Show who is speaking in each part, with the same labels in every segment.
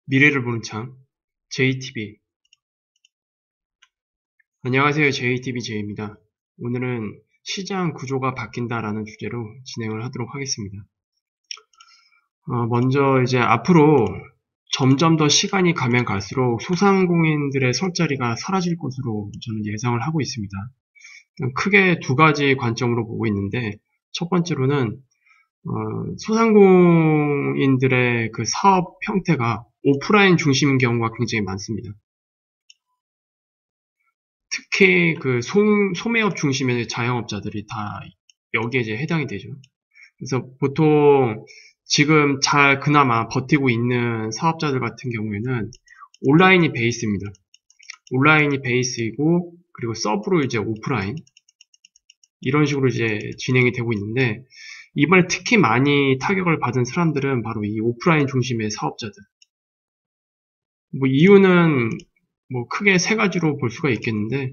Speaker 1: 미래를 보는 창, JTB. 안녕하세요. JTB J입니다. 오늘은 시장 구조가 바뀐다라는 주제로 진행을 하도록 하겠습니다. 먼저 이제 앞으로 점점 더 시간이 가면 갈수록 소상공인들의 설 자리가 사라질 것으로 저는 예상을 하고 있습니다. 크게 두 가지 관점으로 보고 있는데, 첫 번째로는 소상공인들의 그 사업 형태가 오프라인 중심인 경우가 굉장히 많습니다. 특히 그 소매업 중심의 자영업자들이 다 여기에 이제 해당이 되죠. 그래서 보통 지금 잘 그나마 버티고 있는 사업자들 같은 경우에는 온라인이 베이스입니다. 온라인이 베이스이고, 그리고 서브로 이제 오프라인, 이런 식으로 이제 진행이 되고 있는데, 이번에 특히 많이 타격을 받은 사람들은 바로 이 오프라인 중심의 사업자들. 뭐 이유는 뭐 크게 세 가지로 볼 수가 있겠는데,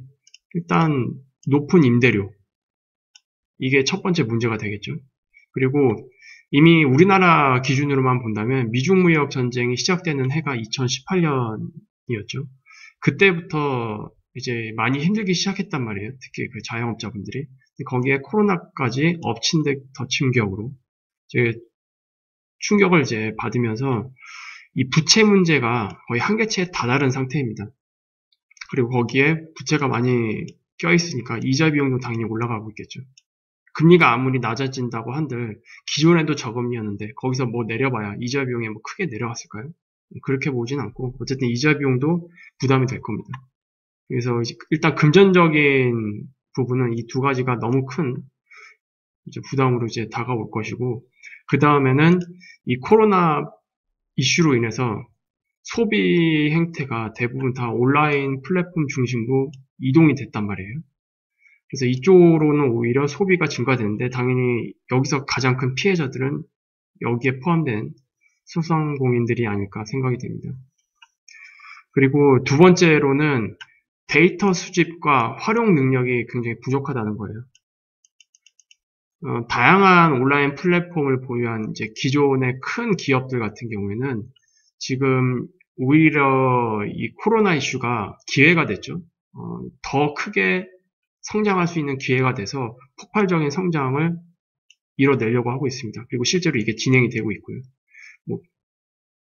Speaker 1: 일단 높은 임대료, 이게 첫 번째 문제가 되겠죠. 그리고 이미 우리나라 기준으로만 본다면 미중무역 전쟁이 시작되는 해가 2018년이었죠. 그때부터 이제 많이 힘들기 시작했단 말이에요. 특히 그 자영업자분들이. 거기에 코로나까지 엎친 데 덮친 격으로 이제 충격을 이제 받으면서 이 부채 문제가 거의 한계치에 다다른 상태입니다. 그리고 거기에 부채가 많이 껴있으니까 이자 비용도 당연히 올라가고 있겠죠. 금리가 아무리 낮아진다고 한들 기존에도 저금리였는데 거기서 뭐 내려봐야 이자 비용이 뭐 크게 내려갔을까요? 그렇게 보진 않고 어쨌든 이자 비용도 부담이 될 겁니다. 그래서 일단 금전적인 부분은 이 두 가지가 너무 큰 이제 부담으로 이제 다가올 것이고, 그 다음에는 이 코로나 이슈로 인해서 소비 행태가 대부분 다 온라인 플랫폼 중심으로 이동이 됐단 말이에요. 그래서 이쪽으로는 오히려 소비가 증가되는데, 당연히 여기서 가장 큰 피해자들은 여기에 포함된 소상공인들이 아닐까 생각이 됩니다. 그리고 두 번째로는 데이터 수집과 활용 능력이 굉장히 부족하다는 거예요. 다양한 온라인 플랫폼을 보유한 이제 기존의 큰 기업들 같은 경우에는 지금 오히려 이 코로나 이슈가 기회가 됐죠. 더 크게 성장할 수 있는 기회가 돼서 폭발적인 성장을 이뤄내려고 하고 있습니다. 그리고 실제로 이게 진행이 되고 있고요. 뭐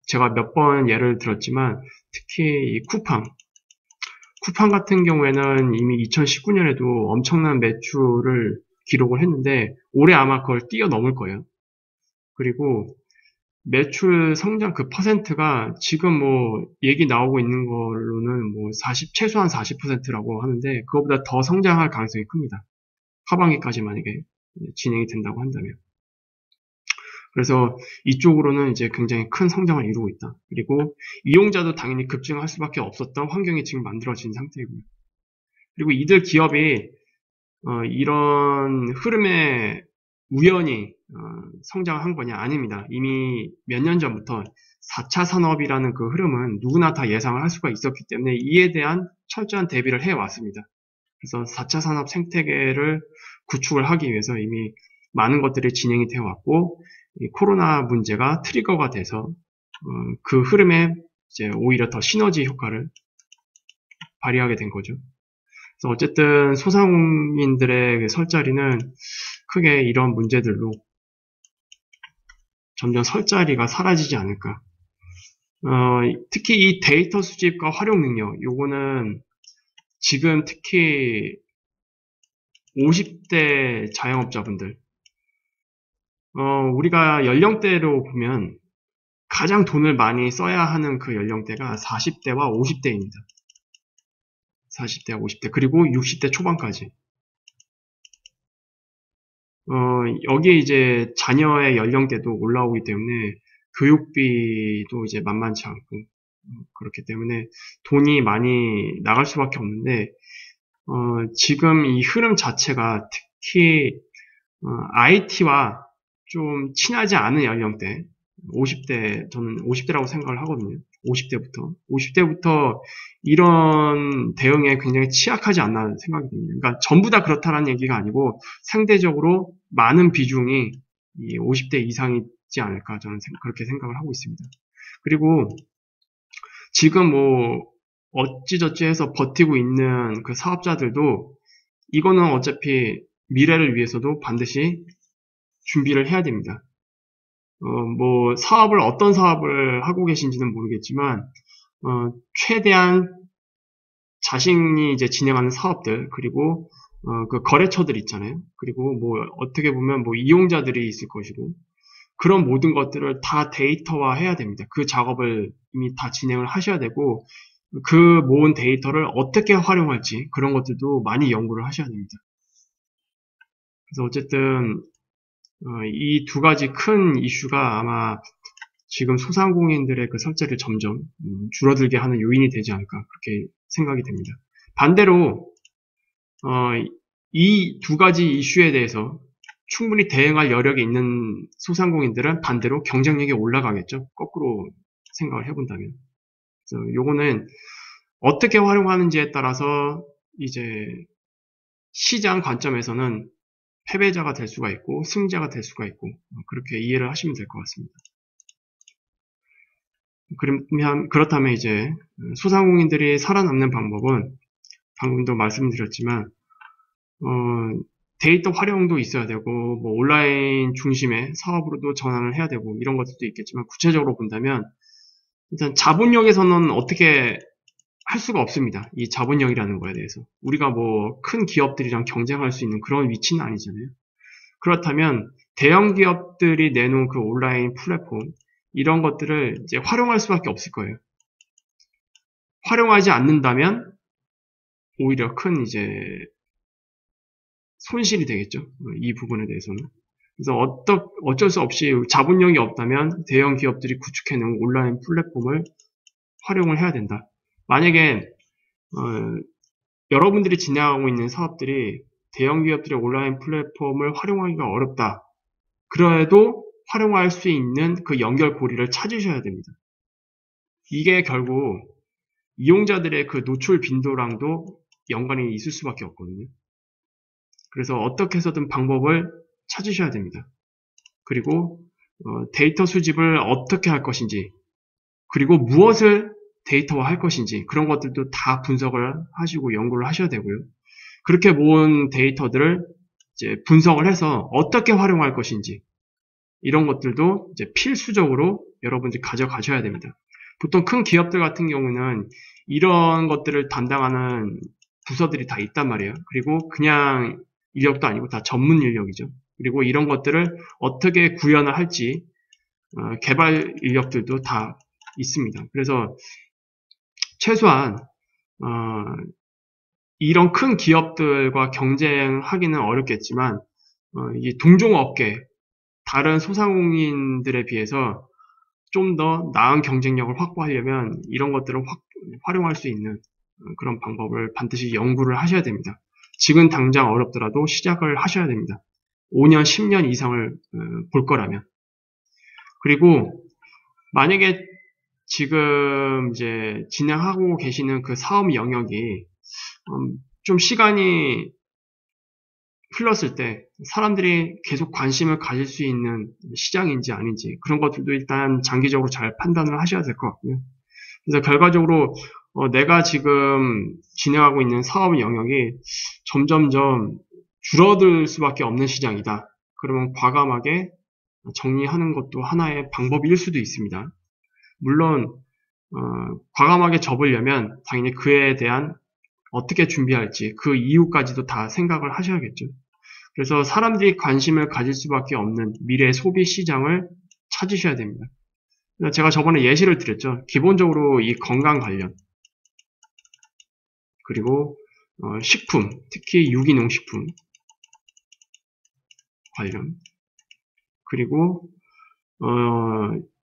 Speaker 1: 제가 몇 번 예를 들었지만 특히 이 쿠팡 같은 경우에는 이미 2019년에도 엄청난 매출을 기록을 했는데 올해 아마 그걸 뛰어넘을 거예요. 그리고 매출 성장 그 퍼센트가 지금 뭐 얘기 나오고 있는 걸로는 뭐 최소한 40%라고 하는데 그거보다 더 성장할 가능성이 큽니다. 하반기까지 만약에 진행이 된다고 한다면. 그래서 이쪽으로는 이제 굉장히 큰 성장을 이루고 있다. 그리고 이용자도 당연히 급증할 수밖에 없었던 환경이 지금 만들어진 상태이고요. 그리고 이들 기업이 이런 흐름에 우연히 성장한 거냐? 아닙니다. 이미 몇 년 전부터 4차 산업이라는 그 흐름은 누구나 다 예상을 할 수가 있었기 때문에 이에 대한 철저한 대비를 해왔습니다. 그래서 4차 산업 생태계를 구축을 하기 위해서 이미 많은 것들이 진행이 되어 왔고, 이 코로나 문제가 트리거가 돼서 그 흐름에 이제 오히려 더 시너지 효과를 발휘하게 된 거죠. 그래서 어쨌든 소상공인들의 설 자리는 크게 이런 문제들로 점점 설 자리가 사라지지 않을까. 특히 이 데이터 수집과 활용 능력, 요거는 지금 특히 50대 자영업자분들, 우리가 연령대로 보면 가장 돈을 많이 써야 하는 그 연령대가 40대와 50대입니다. 40대와 50대, 그리고 60대 초반까지. 여기에 이제 자녀의 연령대도 올라오기 때문에 교육비도 이제 만만치 않고, 그렇기 때문에 돈이 많이 나갈 수밖에 없는데, 지금 이 흐름 자체가 특히, IT와 좀 친하지 않은 연령대, 50대, 저는 50대라고 생각을 하거든요. 50대부터 이런 대응에 굉장히 취약하지 않나 생각이 듭니다. 그러니까 전부 다 그렇다는 얘기가 아니고 상대적으로 많은 비중이 이 50대 이상이지 않을까 저는 그렇게 생각을 하고 있습니다. 그리고 지금 뭐 어찌저찌 해서 버티고 있는 그 사업자들도 이거는 어차피 미래를 위해서도 반드시 준비를 해야 됩니다. 뭐 어떤 사업을 하고 계신지는 모르겠지만 최대한 자신이 이제 진행하는 사업들, 그리고 그 거래처들 있잖아요. 그리고 뭐 어떻게 보면 뭐 이용자들이 있을 것이고, 그런 모든 것들을 다 데이터화 해야 됩니다. 그 작업을 이미 다 진행을 하셔야 되고, 그 모은 데이터를 어떻게 활용할지 그런 것들도 많이 연구를 하셔야 됩니다. 그래서 어쨌든 이 두 가지 큰 이슈가 아마 지금 소상공인들의 그 설자를 점점 줄어들게 하는 요인이 되지 않을까 그렇게 생각이 됩니다. 반대로 이 두 가지 이슈에 대해서 충분히 대응할 여력이 있는 소상공인들은 반대로 경쟁력이 올라가겠죠. 거꾸로 생각을 해본다면. 그래서 요거는 어떻게 활용하는지에 따라서 이제 시장 관점에서는 패배자가 될 수가 있고 승자가 될 수가 있고 그렇게 이해를 하시면 될 것 같습니다. 그렇다면 이제 소상공인들이 살아남는 방법은 방금도 말씀드렸지만 데이터 활용도 있어야 되고 뭐 온라인 중심의 사업으로도 전환을 해야 되고 이런 것들도 있겠지만 구체적으로 본다면 일단 자본력에서는 어떻게 할 수가 없습니다. 이 자본력이라는 거에 대해서 우리가 뭐 큰 기업들이랑 경쟁할 수 있는 그런 위치는 아니잖아요. 그렇다면 대형 기업들이 내놓은 그 온라인 플랫폼 이런 것들을 이제 활용할 수밖에 없을 거예요. 활용하지 않는다면 오히려 큰 이제 손실이 되겠죠. 이 부분에 대해서는. 그래서 어쩔 수 없이 자본력이 없다면 대형 기업들이 구축해놓은 온라인 플랫폼을 활용을 해야 된다. 만약에 여러분들이 진행하고 있는 사업들이 대형 기업들의 온라인 플랫폼을 활용하기가 어렵다. 그래도 활용할 수 있는 그 연결고리를 찾으셔야 됩니다. 이게 결국 이용자들의 그 노출 빈도랑도 연관이 있을 수밖에 없거든요. 그래서 어떻게 해서든 방법을 찾으셔야 됩니다. 그리고 데이터 수집을 어떻게 할 것인지, 그리고 무엇을 데이터화 할 것인지 그런 것들도 다 분석을 하시고 연구를 하셔야 되고요. 그렇게 모은 데이터들을 이제 분석을 해서 어떻게 활용할 것인지 이런 것들도 이제 필수적으로 여러분들이 가져가셔야 됩니다. 보통 큰 기업들 같은 경우는 이런 것들을 담당하는 부서들이 다 있단 말이에요. 그리고 그냥 인력도 아니고 다 전문 인력이죠. 그리고 이런 것들을 어떻게 구현을 할지 개발 인력들도 다 있습니다. 그래서 최소한 이런 큰 기업들과 경쟁하기는 어렵겠지만 이 동종업계 다른 소상공인들에 비해서 좀 더 나은 경쟁력을 확보하려면 이런 것들을 활용할 수 있는 그런 방법을 반드시 연구를 하셔야 됩니다. 지금 당장 어렵더라도 시작을 하셔야 됩니다. 5년, 10년 이상을 볼 거라면. 그리고 만약에 지금 이제 진행하고 계시는 그 사업 영역이 좀 시간이 흘렀을 때 사람들이 계속 관심을 가질 수 있는 시장인지 아닌지 그런 것들도 일단 장기적으로 잘 판단을 하셔야 될 것 같고요. 그래서 결과적으로 내가 지금 진행하고 있는 사업 영역이 점점점 줄어들 수밖에 없는 시장이다. 그러면 과감하게 정리하는 것도 하나의 방법일 수도 있습니다. 물론 과감하게 접으려면 당연히 그에 대한 어떻게 준비할지 그 이유까지도 다 생각을 하셔야겠죠. 그래서 사람들이 관심을 가질 수밖에 없는 미래 소비 시장을 찾으셔야 됩니다. 제가 저번에 예시를 드렸죠. 기본적으로 이 건강 관련 그리고 식품, 특히 유기농 식품 관련 그리고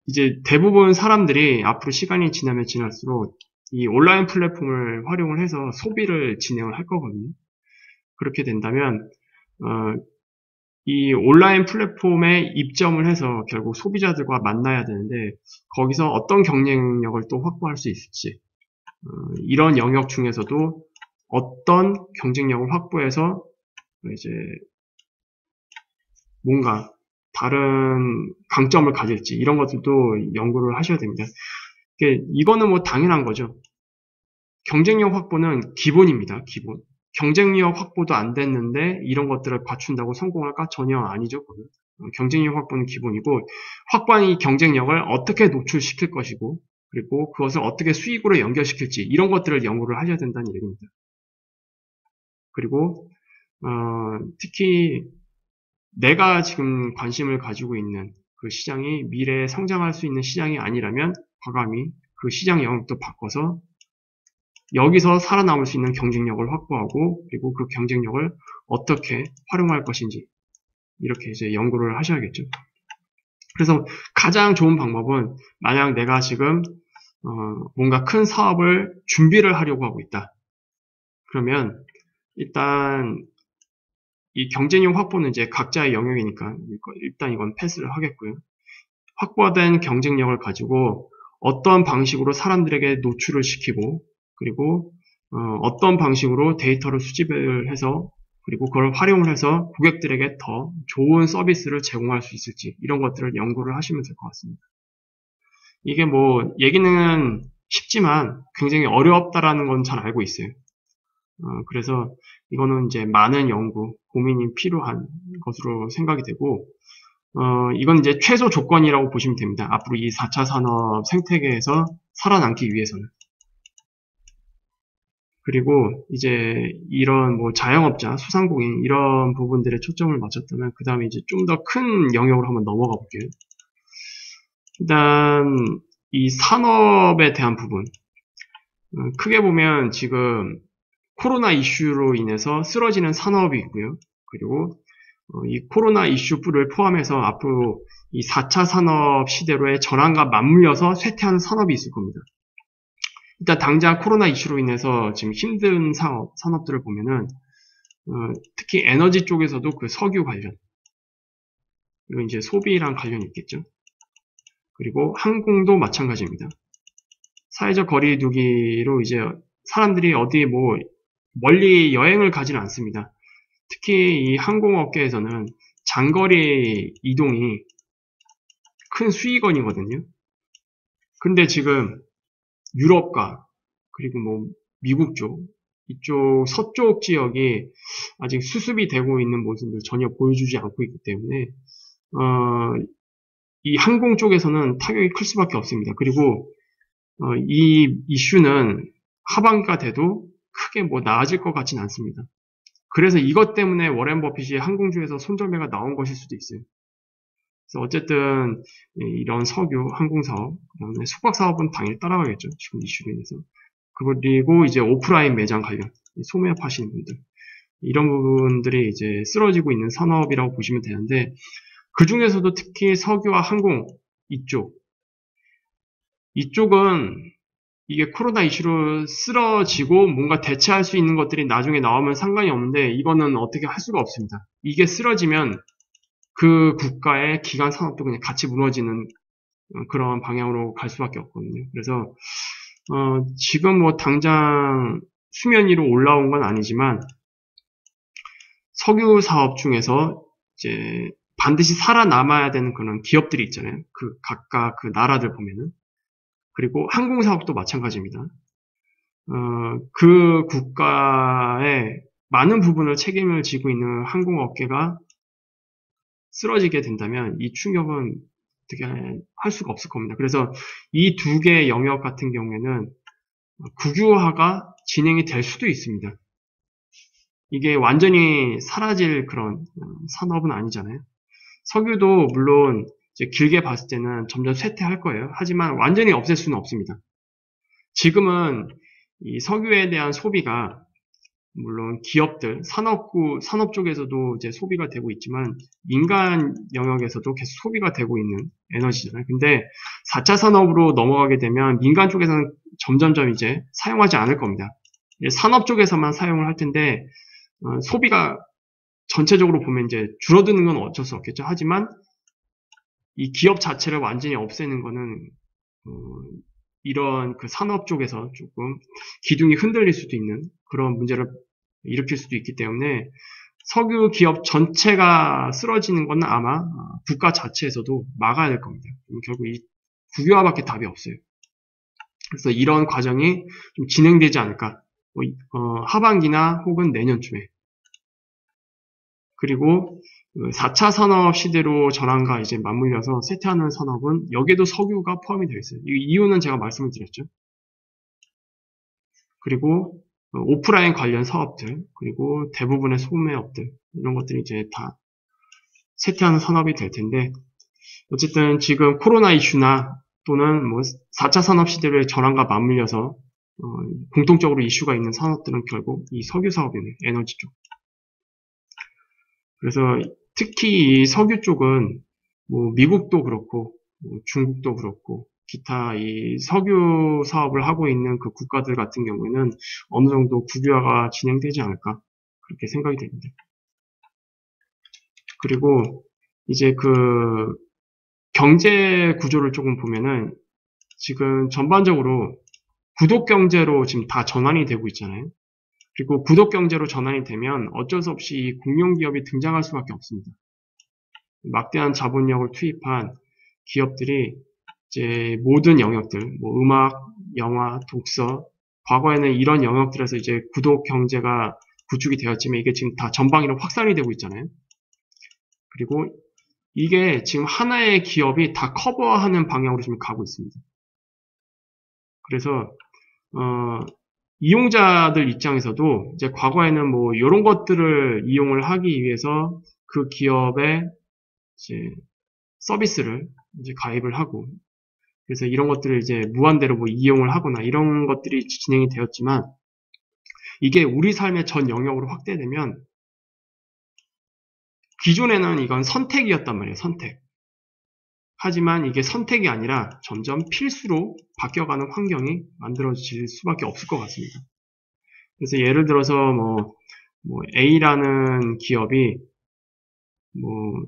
Speaker 1: 이제 대부분 사람들이 앞으로 시간이 지나면 지날수록 이 온라인 플랫폼을 활용을 해서 소비를 진행을 할 거거든요. 그렇게 된다면 이 온라인 플랫폼에 입점을 해서 결국 소비자들과 만나야 되는데 거기서 어떤 경쟁력을 또 확보할 수 있을지 이런 영역 중에서도 어떤 경쟁력을 확보해서 이제 뭔가 다른 강점을 가질지 이런 것들도 연구를 하셔야 됩니다. 이거는 뭐 당연한 거죠. 경쟁력 확보는 기본입니다. 기본. 경쟁력 확보도 안 됐는데 이런 것들을 갖춘다고 성공할까? 전혀 아니죠. 경쟁력 확보는 기본이고 확보한 이 경쟁력을 어떻게 노출시킬 것이고 그리고 그것을 어떻게 수익으로 연결시킬지 이런 것들을 연구를 하셔야 된다는 얘기입니다. 그리고 특히 내가 지금 관심을 가지고 있는 그 시장이 미래에 성장할 수 있는 시장이 아니라면 과감히 그 시장 영역도 바꿔서 여기서 살아남을 수 있는 경쟁력을 확보하고 그리고 그 경쟁력을 어떻게 활용할 것인지 이렇게 이제 연구를 하셔야겠죠. 그래서 가장 좋은 방법은 만약 내가 지금 뭔가 큰 사업을 준비를 하려고 하고 있다. 그러면 일단 이 경쟁력 확보는 이제 각자의 영역이니까 일단 이건 패스를 하겠고요. 확보된 경쟁력을 가지고 어떤 방식으로 사람들에게 노출을 시키고 그리고 어떤 방식으로 데이터를 수집을 해서 그리고 그걸 활용을 해서 고객들에게 더 좋은 서비스를 제공할 수 있을지 이런 것들을 연구를 하시면 될 것 같습니다. 이게 뭐 얘기는 쉽지만 굉장히 어렵다라는 건 잘 알고 있어요. 그래서 이거는 이제 많은 연구, 고민이 필요한 것으로 생각이 되고 이건 이제 최소 조건이라고 보시면 됩니다. 앞으로 이 4차 산업 생태계에서 살아남기 위해서는. 그리고 이제 이런 뭐 자영업자, 소상공인 이런 부분들에 초점을 맞췄다면 그 다음에 이제 좀 더 큰 영역으로 한번 넘어가 볼게요. 일단 이 산업에 대한 부분 크게 보면 지금 코로나 이슈로 인해서 쓰러지는 산업이 있고요. 그리고 이 코로나 이슈를 포함해서 앞으로 이 4차 산업 시대로의 전환과 맞물려서 쇠퇴하는 산업이 있을 겁니다. 일단 당장 코로나 이슈로 인해서 지금 힘든 산업들을 보면은 특히 에너지 쪽에서도 그 석유 관련 그리고 이제 소비랑 관련이 있겠죠. 그리고 항공도 마찬가지입니다. 사회적 거리두기로 이제 사람들이 어디 뭐 멀리 여행을 가지는 않습니다. 특히 이 항공업계에서는 장거리 이동이 큰 수익원이거든요. 근데 지금 유럽과 그리고 뭐 미국 쪽 이쪽 서쪽 지역이 아직 수습이 되고 있는 모습을 전혀 보여주지 않고 있기 때문에 이 항공 쪽에서는 타격이 클 수밖에 없습니다. 그리고 이 이슈는 하반기가 돼도 크게 뭐 나아질 것 같지는 않습니다. 그래서 이것 때문에 워렌 버핏이 항공주에서 손절매가 나온 것일 수도 있어요. 그래서 어쨌든 이런 석유, 항공사업, 그다음에 숙박사업은 당연히 따라가겠죠. 지금 이슈로 인해서. 그리고 이제 오프라인 매장 관련, 소매업 하시는 분들. 이런 부분들이 이제 쓰러지고 있는 산업이라고 보시면 되는데, 그 중에서도 특히 석유와 항공, 이쪽은 이게 코로나 이슈로 쓰러지고 뭔가 대체할 수 있는 것들이 나중에 나오면 상관이 없는데, 이거는 어떻게 할 수가 없습니다. 이게 쓰러지면 그 국가의 기간 산업도 그냥 같이 무너지는 그런 방향으로 갈 수밖에 없거든요. 그래서 지금 뭐 당장 수면 위로 올라온 건 아니지만 석유 사업 중에서 이제 반드시 살아남아야 되는 그런 기업들이 있잖아요. 그 각각 그 나라들 보면은. 그리고 항공 사업도 마찬가지입니다. 그 국가의 많은 부분을 책임을 지고 있는 항공업계가 쓰러지게 된다면 이 충격은 어떻게 할 수가 없을 겁니다. 그래서 이 두 개의 영역 같은 경우에는 국유화가 진행이 될 수도 있습니다. 이게 완전히 사라질 그런 산업은 아니잖아요. 석유도 물론 이제 길게 봤을 때는 점점 쇠퇴할 거예요. 하지만 완전히 없앨 수는 없습니다. 지금은 이 석유에 대한 소비가 물론 기업들, 산업 쪽에서도 이제 소비가 되고 있지만 민간 영역에서도 계속 소비가 되고 있는 에너지잖아요. 근데 4차 산업으로 넘어가게 되면 민간 쪽에서는 점점점 이제 사용하지 않을 겁니다. 산업 쪽에서만 사용을 할 텐데 소비가 전체적으로 보면 이제 줄어드는 건 어쩔 수 없겠죠. 하지만 이 기업 자체를 완전히 없애는 거는 이런 그 산업 쪽에서 조금 기둥이 흔들릴 수도 있는 그런 문제를 일으킬 수도 있기 때문에 석유 기업 전체가 쓰러지는 건 아마 국가 자체에서도 막아야 될 겁니다. 결국 이 국유화밖에 답이 없어요. 그래서 이런 과정이 좀 진행되지 않을까. 하반기나 혹은 내년쯤에. 그리고 4차 산업 시대로 전환과 이제 맞물려서 쇠퇴하는 산업은 여기에도 석유가 포함이 되어 있어요. 이 이유는 제가 말씀을 드렸죠. 그리고 오프라인 관련 사업들, 그리고 대부분의 소매업들, 이런 것들이 이제 다 쇠퇴하는 산업이 될 텐데, 어쨌든 지금 코로나 이슈나 또는 뭐 4차 산업 시대의 전환과 맞물려서 공통적으로 이슈가 있는 산업들은 결국 이 석유 사업이네, 에너지 쪽. 그래서 특히 이 석유 쪽은 뭐 미국도 그렇고 뭐 중국도 그렇고 기타 이 석유 사업을 하고 있는 그 국가들 같은 경우에는 어느 정도 국유화가 진행되지 않을까 그렇게 생각이 됩니다. 그리고 이제 그 경제 구조를 조금 보면은 지금 전반적으로 구독 경제로 지금 다 전환이 되고 있잖아요. 그리고 구독 경제로 전환이 되면 어쩔 수 없이 공룡 기업이 등장할 수밖에 없습니다. 막대한 자본력을 투입한 기업들이 이제 모든 영역들, 뭐 음악, 영화, 독서, 과거에는 이런 영역들에서 이제 구독 경제가 구축이 되었지만 이게 지금 다 전방위로 확산이 되고 있잖아요. 그리고 이게 지금 하나의 기업이 다 커버하는 방향으로 지금 가고 있습니다. 그래서 이용자들 입장에서도 이제 과거에는 뭐 이런 것들을 이용을 하기 위해서 그 기업의 이제 서비스를 이제 가입을 하고 그래서 이런 것들을 이제 무한대로 뭐 이용을 하거나 이런 것들이 진행이 되었지만 이게 우리 삶의 전 영역으로 확대되면 기존에는 이건 선택이었단 말이에요. 선택. 하지만 이게 선택이 아니라 점점 필수로 바뀌어가는 환경이 만들어질 수밖에 없을 것 같습니다. 그래서 예를 들어서 뭐 A라는 기업이 뭐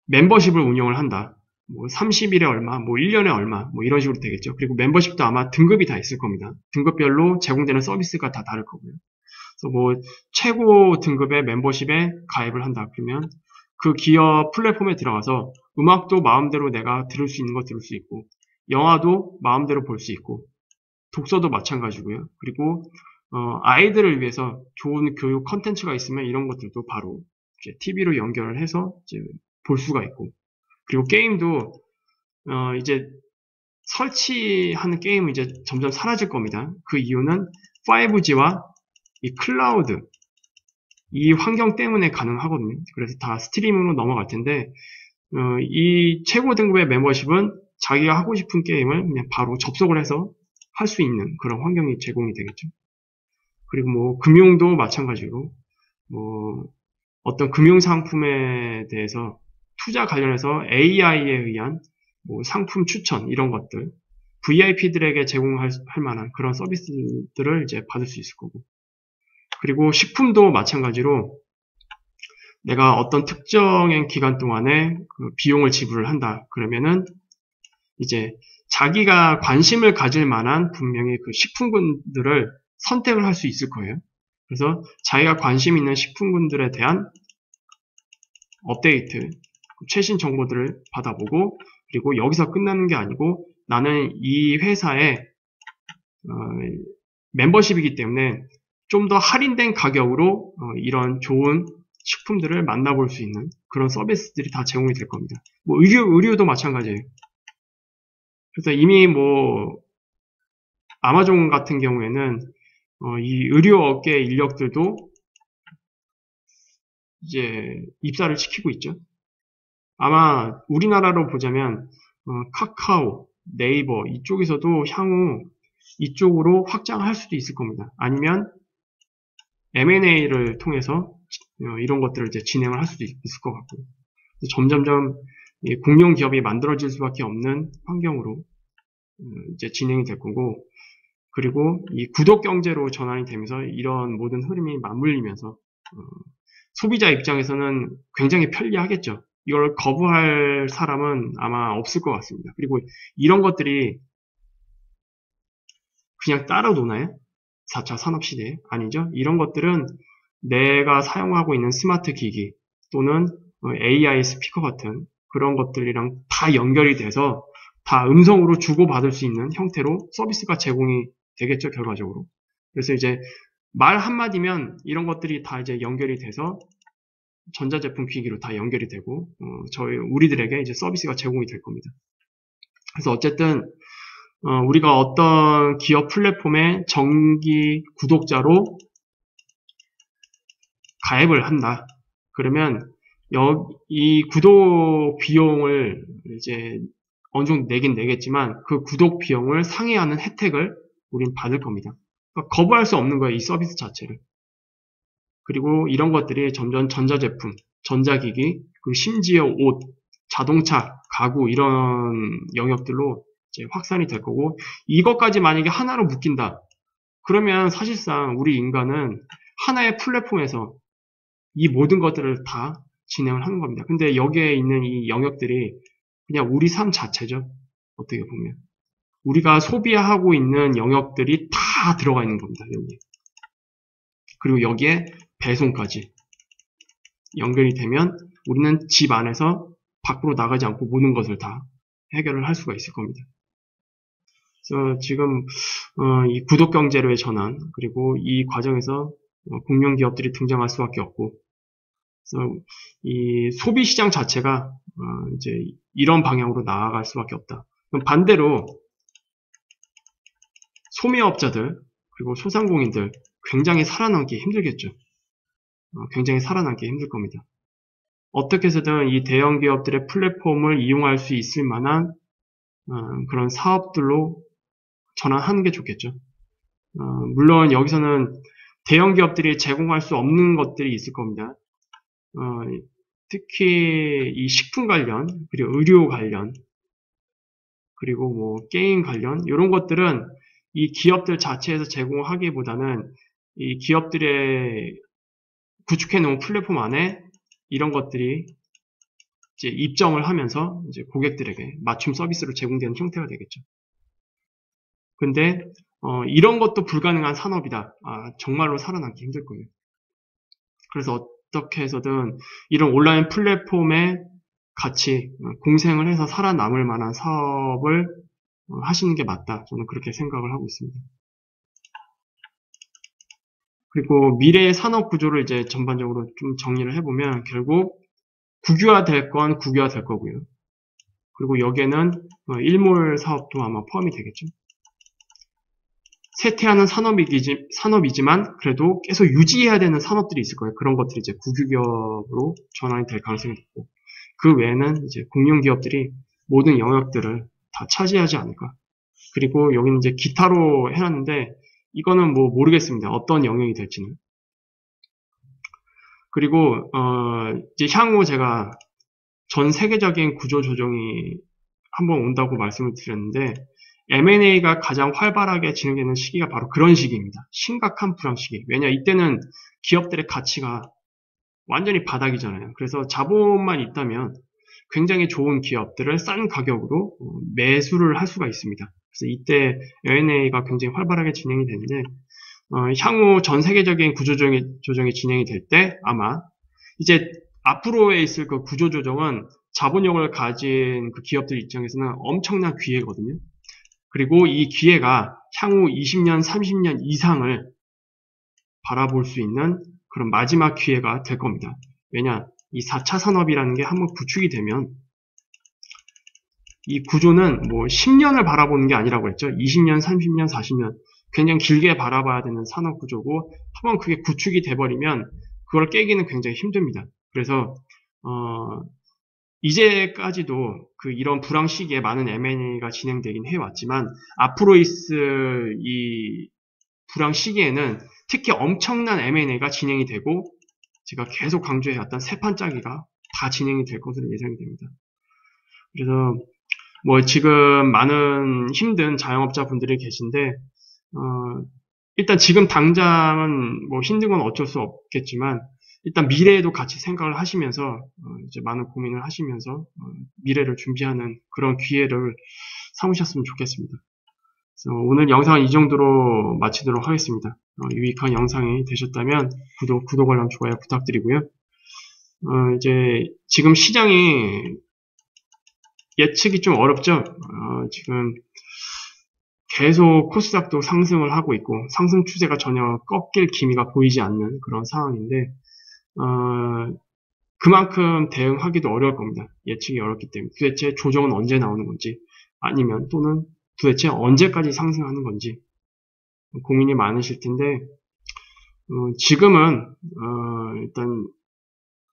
Speaker 1: 멤버십을 운영을 한다. 뭐 30일에 얼마, 뭐 1년에 얼마, 뭐 이런 식으로 되겠죠. 그리고 멤버십도 아마 등급이 다 있을 겁니다. 등급별로 제공되는 서비스가 다 다를 거고요. 그래서 뭐 최고 등급의 멤버십에 가입을 한다. 그러면 그 기업 플랫폼에 들어가서 음악도 마음대로 내가 들을 수 있는 거 들을 수 있고, 영화도 마음대로 볼 수 있고, 독서도 마찬가지고요. 그리고 아이들을 위해서 좋은 교육 컨텐츠가 있으면 이런 것들도 바로 이제 TV로 연결을 해서 이제 볼 수가 있고, 그리고 게임도 이제 설치하는 게임은 이제 점점 사라질 겁니다. 그 이유는 5G와 이 클라우드 이 환경 때문에 가능하거든요. 그래서 다 스트리밍으로 넘어갈 텐데 이 최고 등급의 멤버십은 자기가 하고 싶은 게임을 그냥 바로 접속을 해서 할 수 있는 그런 환경이 제공이 되겠죠. 그리고 뭐 금융도 마찬가지로 뭐 어떤 금융 상품에 대해서 투자 관련해서 AI에 의한 뭐 상품 추천 이런 것들 VIP들에게 제공할 만한 그런 서비스들을 이제 받을 수 있을 거고 그리고 식품도 마찬가지로 내가 어떤 특정한 기간 동안에 그 비용을 지불을 한다. 그러면은 이제 자기가 관심을 가질 만한 분명히 그 식품군들을 선택을 할 수 있을 거예요. 그래서 자기가 관심 있는 식품군들에 대한 업데이트, 최신 정보들을 받아보고 그리고 여기서 끝나는 게 아니고 나는 이 회사의 멤버십이기 때문에 좀 더 할인된 가격으로 이런 좋은 식품들을 만나볼 수 있는 그런 서비스들이 다 제공이 될 겁니다. 뭐 의류도 마찬가지예요. 그래서 이미 뭐 아마존 같은 경우에는 이 의류 업계 인력들도 이제 입사를 시키고 있죠. 아마 우리나라로 보자면 카카오, 네이버 이쪽에서도 향후 이쪽으로 확장할 수도 있을 겁니다. 아니면 M&A를 통해서 이런 것들을 이제 진행을 할 수도 있을 것 같고 점점점 공룡 기업이 만들어질 수밖에 없는 환경으로 이제 진행이 될 거고 그리고 이 구독 경제로 전환이 되면서 이런 모든 흐름이 맞물리면서 소비자 입장에서는 굉장히 편리하겠죠. 이걸 거부할 사람은 아마 없을 것 같습니다. 그리고 이런 것들이 그냥 따라 노나요? 4차 산업시대에? 아니죠. 이런 것들은 내가 사용하고 있는 스마트 기기 또는 AI 스피커 같은 그런 것들이랑 다 연결이 돼서 다 음성으로 주고받을 수 있는 형태로 서비스가 제공이 되겠죠, 결과적으로. 그래서 이제 말 한마디면 이런 것들이 다 이제 연결이 돼서 전자제품 기기로 다 연결이 되고, 우리들에게 이제 서비스가 제공이 될 겁니다. 그래서 어쨌든, 우리가 어떤 기업 플랫폼의 정기 구독자로 가입을 한다. 그러면 이 구독 비용을 이제 어느 정도 내긴 내겠지만 그 구독 비용을 상회하는 혜택을 우린 받을 겁니다. 그러니까 거부할 수 없는 거예요, 이 서비스 자체를. 그리고 이런 것들이 점점 전자제품, 전자기기, 그리고 심지어 옷, 자동차, 가구 이런 영역들로 이제 확산이 될 거고, 이것까지 만약에 하나로 묶인다. 그러면 사실상 우리 인간은 하나의 플랫폼에서 이 모든 것들을 다 진행을 하는 겁니다. 근데 여기에 있는 이 영역들이 그냥 우리 삶 자체죠. 어떻게 보면. 우리가 소비하고 있는 영역들이 다 들어가 있는 겁니다. 여기. 그리고 여기에 배송까지 연결이 되면 우리는 집 안에서 밖으로 나가지 않고 모든 것을 다 해결을 할 수가 있을 겁니다. 그래서 지금 이 구독경제로의 전환, 그리고 이 과정에서 공룡 기업들이 등장할 수밖에 없고, 그래서 이 소비 시장 자체가 이제 이런 방향으로 나아갈 수밖에 없다. 그럼 반대로 소매업자들 그리고 소상공인들 굉장히 살아남기 힘들겠죠. 굉장히 살아남기 힘들 겁니다. 어떻게 해서든 이 대형 기업들의 플랫폼을 이용할 수 있을 만한 그런 사업들로 전환하는 게 좋겠죠. 물론 여기서는 대형 기업들이 제공할 수 없는 것들이 있을 겁니다. 특히 이 식품 관련, 그리고 의료 관련, 그리고 뭐 게임 관련 이런 것들은 이 기업들 자체에서 제공하기보다는 이 기업들의 구축해 놓은 플랫폼 안에 이런 것들이 이제 입점을 하면서 이제 고객들에게 맞춤 서비스로 제공되는 형태가 되겠죠. 근데 이런 것도 불가능한 산업이다. 정말로 살아남기 힘들 거예요. 그래서 어떻게 해서든 이런 온라인 플랫폼에 같이 공생을 해서 살아남을 만한 사업을 하시는 게 맞다. 저는 그렇게 생각을 하고 있습니다. 그리고 미래의 산업 구조를 이제 전반적으로 좀 정리를 해보면 결국 국유화 될 건 국유화 될 거고요. 그리고 여기에는 일몰 사업도 아마 포함이 되겠죠. 쇠퇴하는 산업이지만 그래도 계속 유지해야 되는 산업들이 있을 거예요. 그런 것들이 이제 국유기업으로 전환이 될 가능성이 있고, 그 외에는 이제 공룡 기업들이 모든 영역들을 다 차지하지 않을까. 그리고 여기는 이제 기타로 해놨는데 이거는 뭐 모르겠습니다. 어떤 영역이 될지는. 그리고 이제 향후 제가 전 세계적인 구조 조정이 한번 온다고 말씀을 드렸는데 M&A가 가장 활발하게 진행되는 시기가 바로 그런 시기입니다. 심각한 불황 시기. 왜냐 이때는 기업들의 가치가 완전히 바닥이잖아요. 그래서 자본만 있다면 굉장히 좋은 기업들을 싼 가격으로 매수를 할 수가 있습니다. 그래서 이때 M&A가 굉장히 활발하게 진행이 되는데 향후 전 세계적인 구조조정이 진행이 될 때 아마 이제 앞으로에 있을 그 구조조정은 자본력을 가진 그 기업들 입장에서는 엄청난 기회거든요. 그리고 이 기회가 향후 20년, 30년 이상을 바라볼 수 있는 그런 마지막 기회가 될 겁니다. 왜냐, 이 4차 산업이라는 게 한번 구축이 되면 이 구조는 뭐 10년을 바라보는 게 아니라고 했죠. 20년, 30년, 40년 굉장히 길게 바라봐야 되는 산업 구조고 한번 그게 구축이 돼버리면 그걸 깨기는 굉장히 힘듭니다. 그래서 이제까지도 이런 불황 시기에 많은 M&A가 진행되긴 해왔지만 앞으로 있을 이 불황 시기에는 특히 엄청난 M&A가 진행이 되고 제가 계속 강조해왔던 세 판짜기가 다 진행이 될 것으로 예상이 됩니다. 그래서 뭐 지금 많은 힘든 자영업자분들이 계신데 일단 지금 당장은 뭐 힘든 건 어쩔 수 없겠지만 일단 미래에도 같이 생각을 하시면서 이제 많은 고민을 하시면서 미래를 준비하는 그런 기회를 삼으셨으면 좋겠습니다. 그래서 오늘 영상은 이 정도로 마치도록 하겠습니다. 유익한 영상이 되셨다면 구독, 알람, 좋아요 부탁드리고요. 이제 지금 시장이 예측이 좀 어렵죠. 지금 계속 코스닥도 상승을 하고 있고 상승 추세가 전혀 꺾일 기미가 보이지 않는 그런 상황인데 그만큼 대응하기도 어려울 겁니다. 예측이 어렵기 때문에 도대체 조정은 언제 나오는 건지 아니면 또는 도대체 언제까지 상승하는 건지 고민이 많으실 텐데 지금은 일단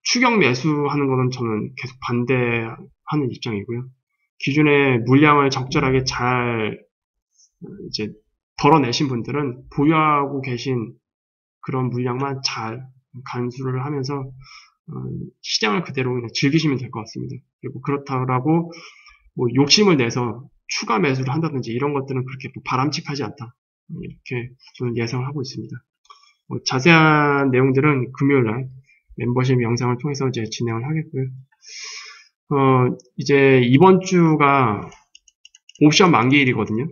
Speaker 1: 추격 매수하는 거는 저는 계속 반대하는 입장이고요. 기존에 물량을 적절하게 잘 이제 덜어내신 분들은 보유하고 계신 그런 물량만 잘 간수를 하면서 시장을 그대로 그냥 즐기시면 될 것 같습니다. 그리고 그렇다고 뭐 욕심을 내서 추가 매수를 한다든지 이런 것들은 그렇게 바람직하지 않다. 이렇게 저는 예상을 하고 있습니다. 자세한 내용들은 금요일날 멤버십 영상을 통해서 이제 진행을 하겠고요. 이제 이번 주가 옵션 만기일이거든요.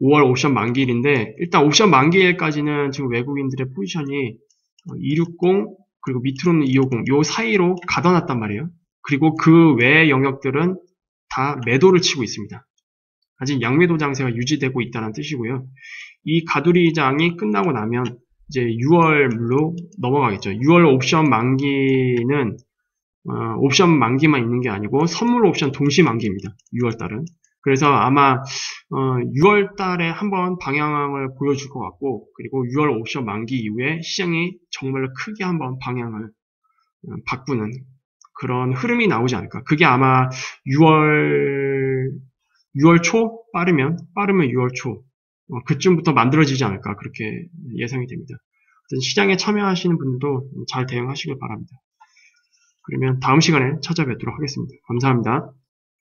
Speaker 1: 5월 옵션 만기일인데 일단 옵션 만기일까지는 지금 외국인들의 포지션이 260 그리고 밑으로는 250 요 사이로 가둬놨단 말이에요. 그리고 그 외의 영역들은 다 매도를 치고 있습니다. 아직 양매도 장세가 유지되고 있다는 뜻이고요. 이 가두리장이 끝나고 나면 이제 6월로 넘어가겠죠. 6월 옵션 만기는 옵션 만기만 있는 게 아니고 선물 옵션 동시 만기입니다. 6월 달은. 그래서 아마 6월 달에 한번 방향을 보여줄 것 같고 그리고 6월 옵션 만기 이후에 시장이 정말로 크게 한번 방향을 바꾸는 그런 흐름이 나오지 않을까. 그게 아마 6월 초? 빠르면 6월 초. 그쯤부터 만들어지지 않을까. 그렇게 예상이 됩니다. 시장에 참여하시는 분들도 잘 대응하시길 바랍니다. 그러면 다음 시간에 찾아뵙도록 하겠습니다. 감사합니다.